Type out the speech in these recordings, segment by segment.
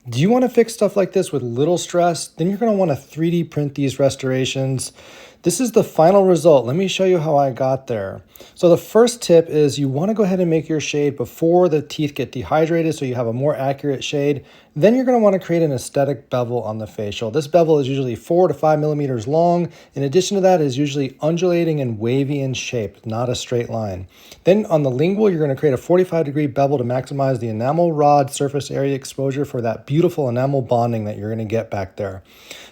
Do you want to fix stuff like this with little stress? Then you're going to want to 3D print these restorations. This is the final result. Let me show you how I got there. So the first tip is you want to go ahead and make your shade before the teeth get dehydrated so you have a more accurate shade. Then you're going to want to create an aesthetic bevel on the facial. This bevel is usually 4 to 5 millimeters long. In addition to that, it is usually undulating and wavy in shape, not a straight line. Then on the lingual, you're going to create a 45-degree bevel to maximize the enamel rod surface area exposure for that beautiful enamel bonding that you're going to get back there.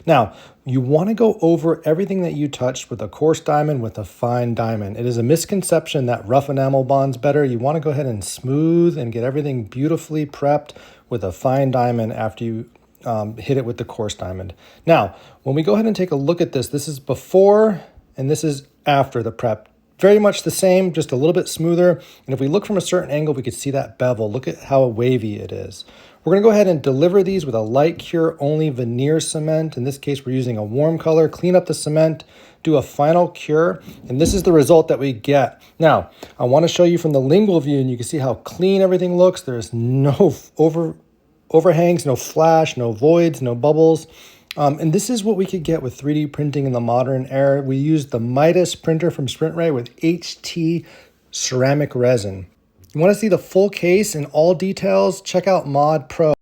Now, you want to go over everything that you touched with a coarse diamond with a fine diamond. It is a misconception that rough enamel bonds better. You want to go ahead and smooth and get everything beautifully prepped with a fine diamond after you hit it with the coarse diamond. Now, when we go ahead and take a look at this, this is before and this is after the prep. Very much the same, just a little bit smoother. And if we look from a certain angle, we could see that bevel. Look at how wavy it is. We're going to go ahead and deliver these with a light cure only veneer cement. In this case, we're using a warm color. Clean up the cement, do a final cure, and this is the result that we get. Now, I want to show you from the lingual view, and you can see how clean everything looks. There's no overhangs, no flash, no voids, no bubbles. And this is what we could get with 3D printing in the modern era. We used the Midas printer from SprintRay with HT ceramic resin. You want to see the full case and all details? Check out Mod Pro.